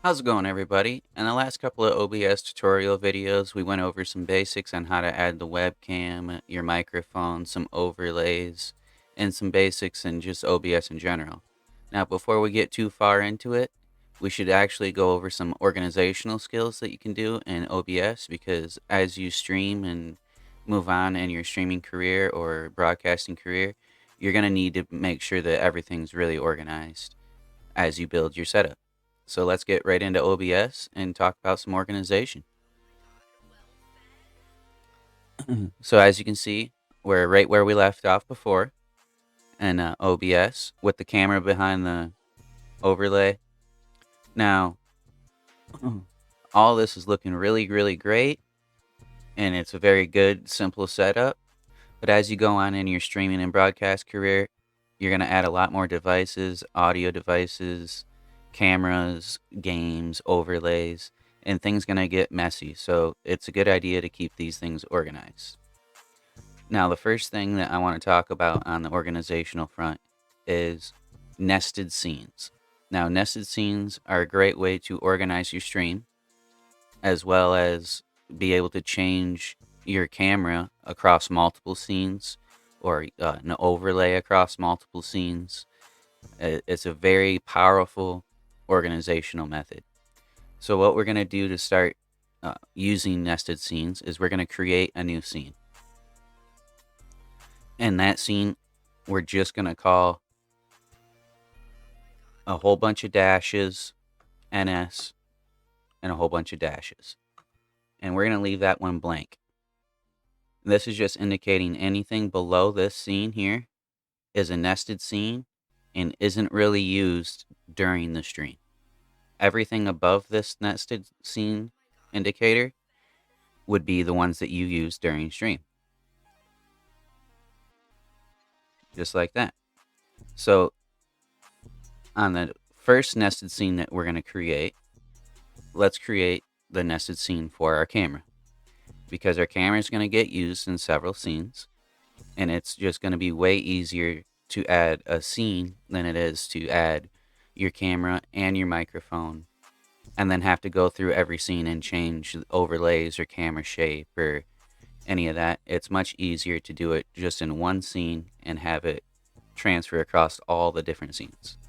How's it going, everybody? In the last couple of OBS tutorial videos, we went over some basics on how to add the webcam, your microphone, some overlays, and some basics in just OBS in general. Now, before we get too far into it, we should actually go over some organizational skills that you can do in OBS, because as you stream and move on in your streaming career or broadcasting career, you're going to need to make sure that everything's really organized as you build your setup. So let's get right into OBS and talk about some organization. So as you can see, we're right where we left off before in OBS with the camera behind the overlay. Now, all this is looking really, really great, and it's a very good, simple setup. But as you go on in your streaming and broadcast career, you're going to add a lot more devices, audio devices, cameras, games, overlays, and things going to get messy. So it's a good idea to keep these things organized. Now, the first thing that I want to talk about on the organizational front is nested scenes. Now, nested scenes are a great way to organize your stream, as well as be able to change your camera across multiple scenes or an overlay across multiple scenes. It's a very powerful organizational method. So what we're going to do to start using nested scenes is we're going to create a new scene. And that scene, we're just going to call a whole bunch of dashes, NS, and a whole bunch of dashes. And we're going to leave that one blank. This is just indicating anything below this scene here is a nested scene and isn't really used during the stream. Everything above this nested scene indicator would be the ones that you use during stream. Just like that. So on the first nested scene that we're going to create, let's create the nested scene for our camera, because our camera is going to get used in several scenes, and it's just going to be way easier to add a scene than it is to add your camera and your microphone and then have to go through every scene and change overlays or camera shape or any of that. It's much easier to do it just in one scene and have it transfer across all the different scenes.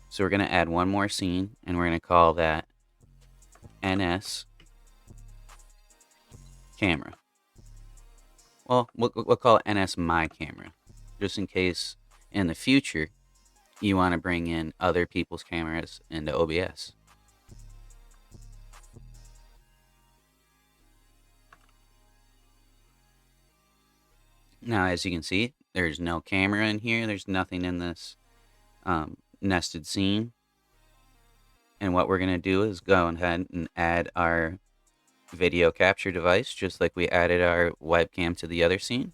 So we're going to add one more scene, and we're going to call that NS camera. Well, we'll call it NS my camera, just in case in the future you want to bring in other people's cameras into OBS. Now, as you can see, there's no camera in here. There's nothing in this nested scene. And what we're going to do is go ahead and add our video capture device, just like we added our webcam to the other scene.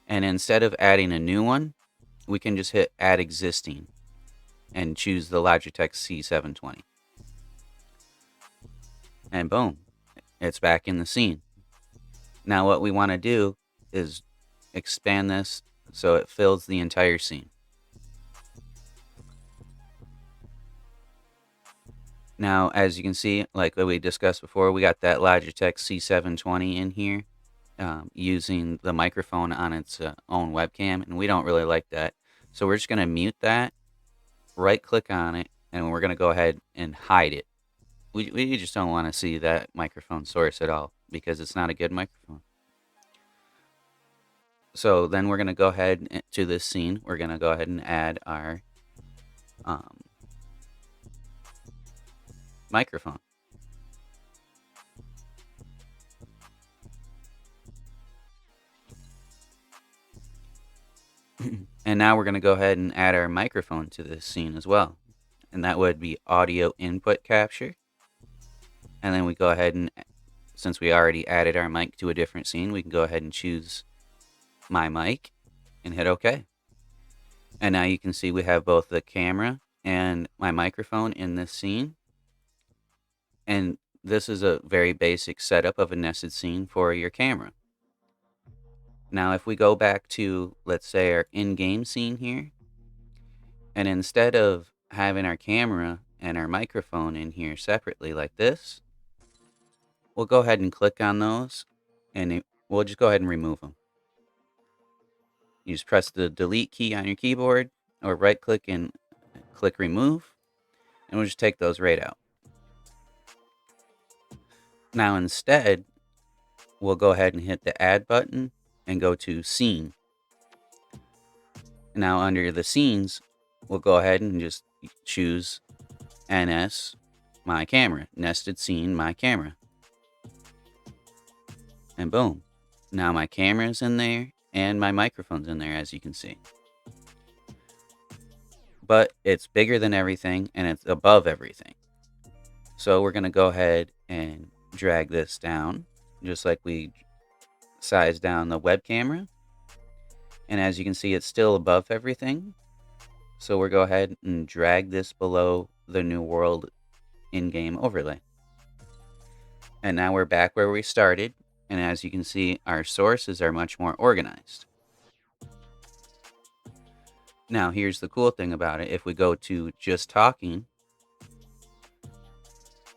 And instead of adding a new one, we can just hit add existing and choose the Logitech C720. And boom, it's back in the scene. Now what we want to do is expand this so it fills the entire scene. Now, as you can see, like we discussed before, we got that Logitech C720 in here using the microphone on its own webcam, and we don't really like that. So we're just going to mute that, right-click on it, and we're going to go ahead and hide it. We just don't want to see that microphone source at all because it's not a good microphone. So then we're going to go ahead to this scene. We're going to go ahead and add our microphone. And now we're going to go ahead and add our microphone to this scene as well. And that would be audio input capture. And then we go ahead and, since we already added our mic to a different scene, we can go ahead and choose my mic and hit OK. And now you can see we have both the camera and my microphone in this scene. And this is a very basic setup of a nested scene for your camera. Now, if we go back to, let's say, our in-game scene here, and instead of having our camera and our microphone in here separately like this. We'll go ahead and click on those, and we'll just go ahead and remove them. You just press the delete key on your keyboard, or right click and click remove, and we'll just take those right out. Now instead, we'll go ahead and hit the add button and go to scene. Now under the scenes, we'll go ahead and just choose NS my camera, nested scene my camera. And boom, now my camera's in there and my microphone's in there, as you can see. But it's bigger than everything and it's above everything. So we're going to go ahead and drag this down, just like we sized down the web camera. And as you can see, it's still above everything. So we'll go ahead and drag this below the New World in-game overlay. And now we're back where we started. And as you can see, our sources are much more organized. Now, here's the cool thing about it. If we go to just talking,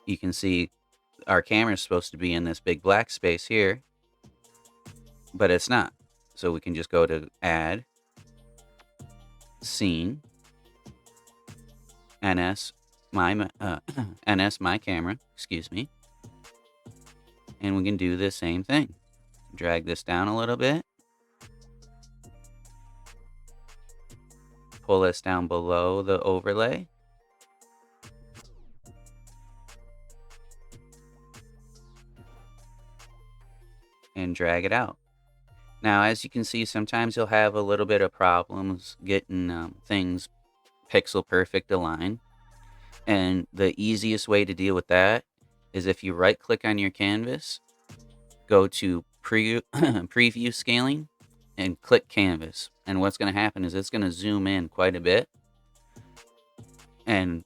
you can see our camera is supposed to be in this big black space here, but it's not. So we can just go to add, scene, NS my camera, excuse me. And we can do the same thing. Drag this down a little bit. Pull this down below the overlay. And drag it out. Now, as you can see, sometimes you'll have a little bit of problems getting things pixel perfect aligned. And the easiest way to deal with that is if you right click on your canvas, go to preview scaling and click canvas. And what's going to happen is it's going to zoom in quite a bit. And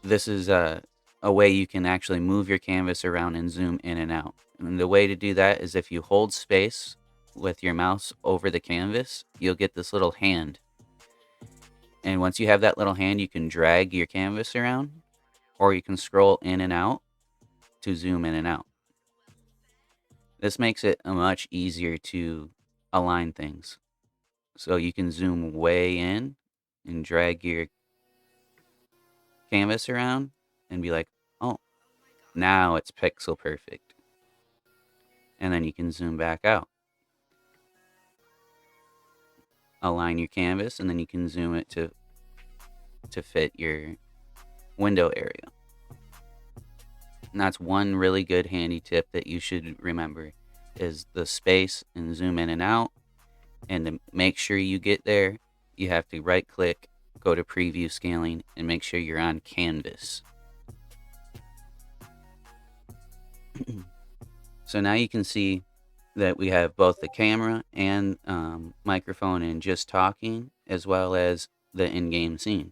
this is a way you can actually move your canvas around and zoom in and out. And the way to do that is if you hold space with your mouse over the canvas, you'll get this little hand. And once you have that little hand, you can drag your canvas around, or you can scroll in and out to zoom in and out. This makes it much easier to align things. So you can zoom way in and drag your canvas around and be like, oh, now it's pixel perfect. And then you can zoom back out. Align your canvas, and then you can zoom it to fit your window area. And that's one really good handy tip that you should remember, is the space and zoom in and out. And to make sure you get there, you have to right click, go to preview scaling, and make sure you're on canvas. So now you can see that we have both the camera and microphone and just talking, as well as the in-game scene.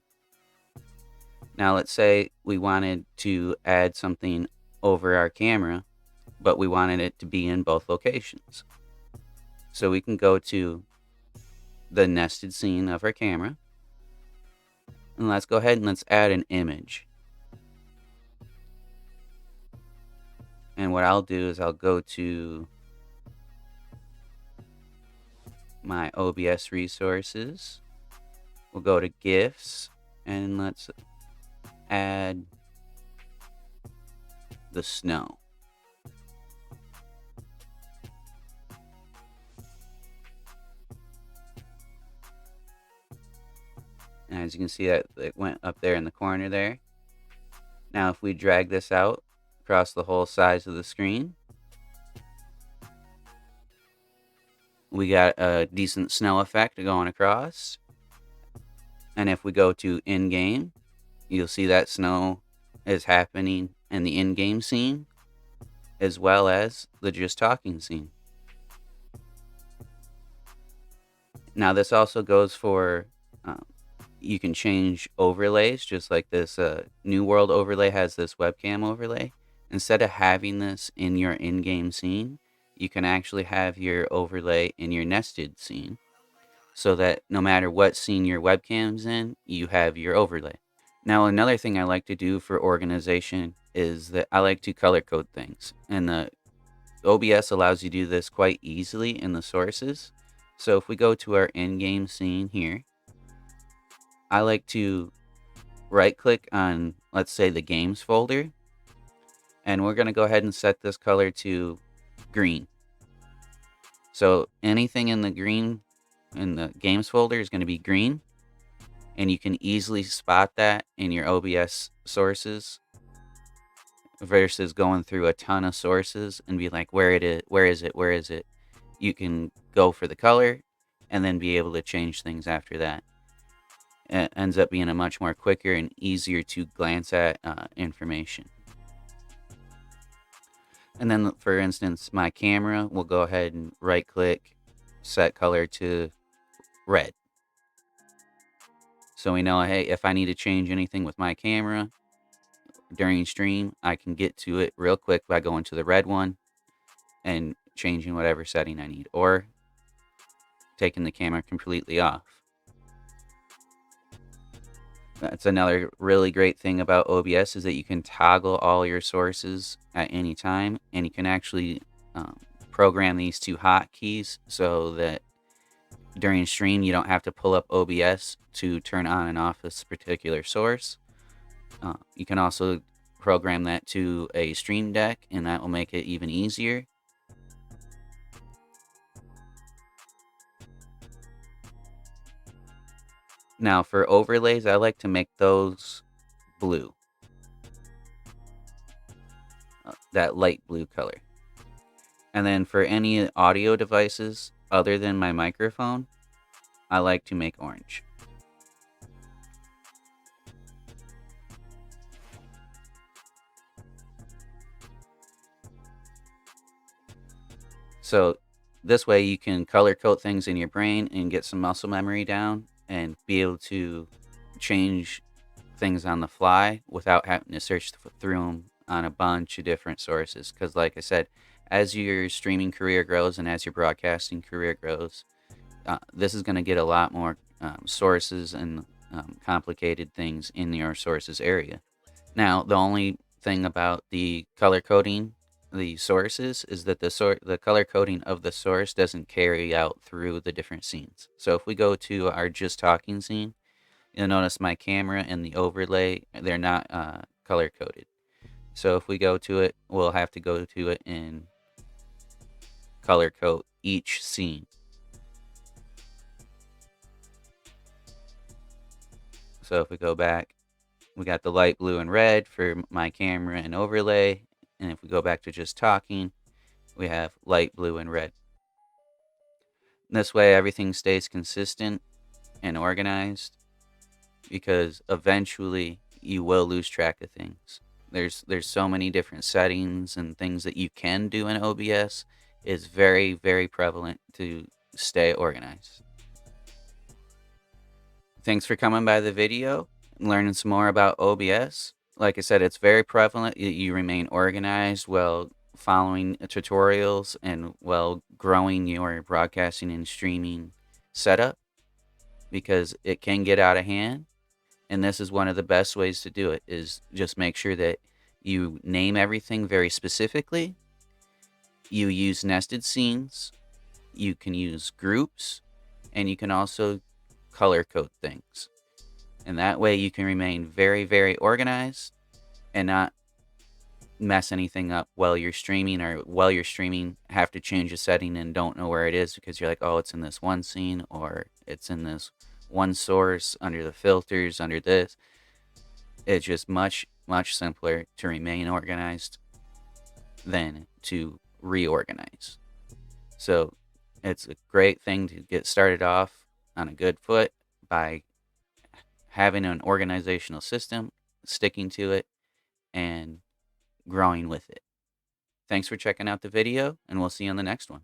Now let's say we wanted to add something over our camera, but we wanted it to be in both locations. So we can go to the nested scene of our camera, and let's go ahead and let's add an image. And what I'll do is I'll go to my OBS resources. We'll go to GIFs, and let's add the snow. And as you can see, that it went up there in the corner there. Now if we drag this out across the whole size of the screen, we got a decent snow effect going across. And if we go to in-game, you'll see that snow is happening in the in-game scene, as well as the just talking scene. Now this also goes for, you can change overlays, just like this New World overlay has this webcam overlay. Instead of having this in your in-game scene, you can actually have your overlay in your nested scene, so that no matter what scene your webcam's in, you have your overlay. Now, another thing I like to do for organization is that I like to color code things. And the OBS allows you to do this quite easily in the sources. So if we go to our in-game scene here, I like to right click on, let's say, the games folder, and we're going to go ahead and set this color to green. So anything in the games folder is going to be green, and you can easily spot that in your OBS sources versus going through a ton of sources and be like, where it is, where is it, where is it? You can go for the color and then be able to change things after that. It ends up being a much more quicker and easier to glance at information. And then, for instance, my camera, we'll go ahead and right click, set color to red. So we know, hey, if I need to change anything with my camera during stream, I can get to it real quick by going to the red one and changing whatever setting I need, or taking the camera completely off. That's another really great thing about OBS, is that you can toggle all your sources at any time, and you can actually program these two hotkeys so that during stream you don't have to pull up OBS to turn on and off this particular source. You can also program that to a stream deck, and that will make it even easier. Now for overlays, I like to make those blue, that light blue color. And then for any audio devices other than my microphone, I like to make orange. So this way you can color code things in your brain and get some muscle memory down and be able to change things on the fly without having to search through them on a bunch of different sources. Because like I said, as your streaming career grows and as your broadcasting career grows, this is going to get a lot more sources and complicated things in your sources area. Now, the only thing about the color coding the sources is that the color coding of the source doesn't carry out through the different scenes. So if we go to our just talking scene, you'll notice my camera and the overlay, they're not color coded. So if we go to it, we'll have to go to it and color code each scene. So if we go back, we got the light blue and red for my camera and overlay. And if we go back to just talking, we have light blue and red. This way everything stays consistent and organized, because eventually you will lose track of things. There's so many different settings and things that you can do in OBS. It's very, very prevalent to stay organized. Thanks for coming by the video and learning some more about OBS. Like I said, it's very prevalent that you remain organized while following tutorials and while growing your broadcasting and streaming setup, because it can get out of hand. And this is one of the best ways to do it, is just make sure that you name everything very specifically. You use nested scenes. You can use groups, and you can also color code things. And that way you can remain very, very organized and not mess anything up while you're streaming, or while you're streaming have to change a setting and don't know where it is because you're like, oh, it's in this one scene, or it's in this one source under the filters under this. It's just much, much simpler to remain organized than to reorganize. So it's a great thing to get started off on a good foot by having an organizational system, sticking to it, and growing with it. Thanks for checking out the video, and we'll see you on the next one.